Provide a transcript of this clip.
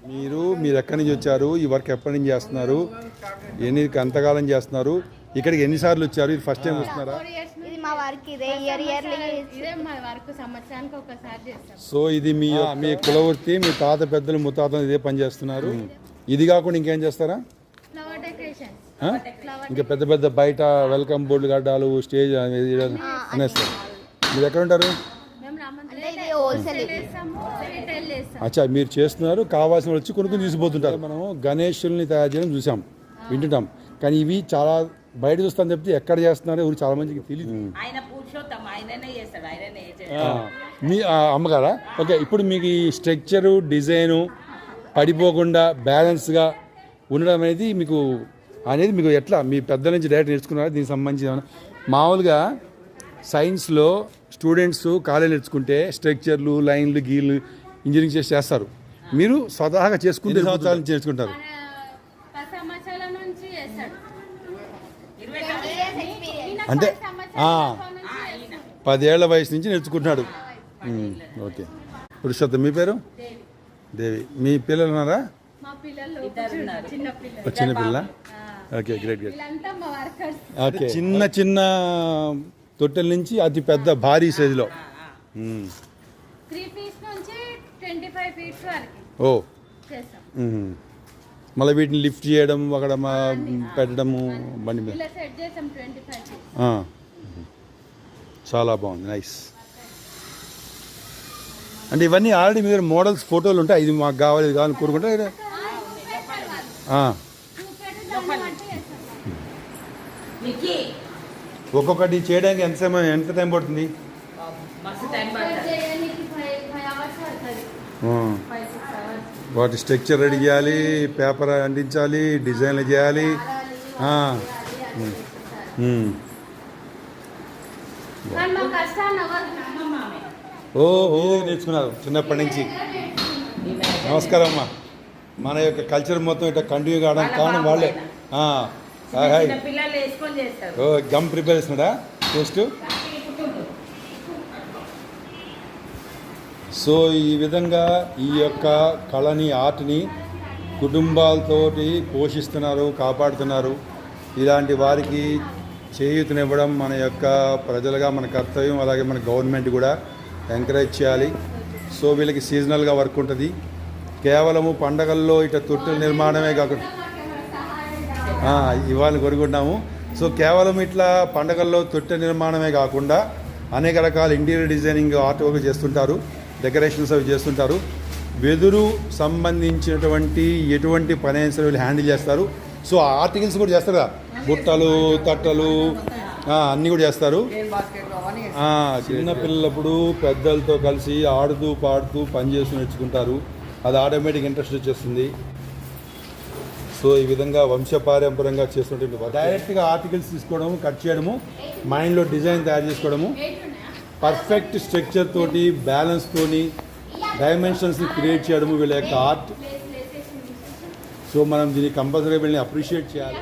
మీరు ఎక్కడి నుంచి వచ్చారు? ఈ వర్క్ ఎప్పటి నుంచి చేస్తున్నారు? ఎంతకాలం చేస్తున్నారు? ఇక్కడికి ఎన్నిసార్లు వచ్చారు? ఇది ఫస్ట్ టైం వస్తున్నారా? సో ఇది మీ కులవృత్తి, మీ తాత పెద్దలు ముత్తాతలు ఇదే పని చేస్తున్నారు. ఇది కాకుండా ఇంకేం చేస్తారా? ఇంకా పెద్ద పెద్ద బయట వెల్కమ్ బోర్డులు కట్టాలు, స్టేజ్ అనేస్తారు. మీరు ఎక్కడ ఉంటారు? అచ్చా, మీరు చేస్తున్నారు, కావాల్సిన వచ్చి కొనుక్కొని తీసుకుపోతుంటారు. మనం గణేషుల్ని తయారు చేయడం చూసాం, వింటుంటాం, కానీ ఇవి చాలా బయట చూస్తాను చెప్తే ఎక్కడ చేస్తున్నారో ఊరు చాలా మందికి తెలియదు. మీ అమ్మగారా? ఓకే, ఇప్పుడు మీకు ఈ స్ట్రక్చరు, డిజైను పడిపోకుండా బ్యాలెన్స్గా ఉండడం అనేది మీకు ఎట్లా మీ పెద్దల నుంచి డైరెక్ట్ నేర్చుకున్నారా? దీనికి సంబంధించి మామూలుగా సైన్స్లో స్టూడెంట్స్ కాలేజ్ నేర్చుకుంటే స్ట్రక్చర్లు, లైన్లు, గీళ్ళు ఇంజనీరింగ్ చేస్తారు. మీరు స్వతహాగా చేసుకుంటే సంవత్సరాల నుంచి నేర్చుకుంటారు. అంటే 10 ఏళ్ల వయసు నుంచి నేర్చుకుంటున్నాడు. ఓకే. పురుషోత్తం, మీ పేరు? దేవి. మీ పిల్లలు ఉన్నారా? చిన్న పిల్ల. Okay, great. ఓకే, చిన్న చిన్న తొట్టెల నుంచి అతి పెద్ద భారీ సైజులో. ఓ, మళ్ళీ వీటిని లిఫ్ట్ చేయడం, అక్కడ పెట్టడము బండి మీద. చాలా బాగుంది, నైస్. అంటే ఇవన్నీ ఆల్రెడీ మీ దగ్గర మోడల్స్, ఫోటోలు ఉంటాయి, ఇది మాకు కావాలి, ఇది కావాలని కోరుకుంటే ఒక్కొక్కటి చేయడానికి ఎంత టైం పడుతుంది? వాటి స్ట్రక్చర్ రెడీ చేయాలి, పేపర్ అంటించాలి, డిజైన్లు చేయాలి. ఓ నేర్చుకున్నారు చిన్నప్పటి నుంచి. నమస్కారం అమ్మా. మన యొక్క కల్చర్ మొత్తం ఇట్లా కంటిన్యూ కావడానికి కారణం వాళ్ళే. గమ్ ప్రిపేర్ చేస్తున్నాడా టేస్ట్? సో ఈ విధంగా ఈ యొక్క కళని, ఆర్ట్ని కుటుంబాలతోటి పోషిస్తున్నారు, కాపాడుతున్నారు. ఇలాంటి వారికి చేయూతనివ్వడం మన యొక్క ప్రజలుగా మన కర్తవ్యం. అలాగే మన గవర్నమెంట్ కూడా ఎంకరేజ్ చేయాలి. సో వీళ్ళకి సీజనల్గా వర్క్ ఉంటుంది. కేవలము పండగల్లో ఇట్లా తొట్టెల నిర్మాణమే కాకుండా ఇవాళ కోరుకుంటున్నాము. సో కేవలం ఇట్లా పండగల్లో తొట్టె నిర్మాణమే కాకుండా అనేక రకాల ఇంటీరియర్ డిజైనింగ్ ఆర్ట్ వర్క్ చేస్తుంటారు, డెకరేషన్స్ అవి చేస్తుంటారు. వెదురు సంబంధించినటువంటి ఎటువంటి పని అయినా సరే వీళ్ళు హ్యాండిల్ చేస్తారు. సో ఆర్టికల్స్ కూడా చేస్తారు కదా, బుట్టలు, తట్టలు అన్నీ కూడా చేస్తారు. చిన్న పిల్లలప్పుడు పెద్దలతో కలిసి ఆడుతూ పాడుతూ పని చేస్తూ నేర్చుకుంటారు. అది ఆటోమేటిక్ ఇంట్రెస్ట్ వచ్చేస్తుంది. సో ఈ విధంగా వంశపారంపర్యంగా చేస్తుంటే డైరెక్ట్గా ఆర్టికల్స్ తీసుకోవడము, కట్ చేయడము, మైండ్లో డిజైన్ తయారు చేసుకోవడము, పర్ఫెక్ట్ స్ట్రక్చర్ తోటి, బ్యాలెన్స్ తోని డైమెన్షన్స్ని క్రియేట్ చేయడము వీళ్ళ యొక్క ఆర్ట్. సో మనం దీన్ని కంపల్సరీగా వీళ్ళని అప్రిషియేట్ చేయాలి.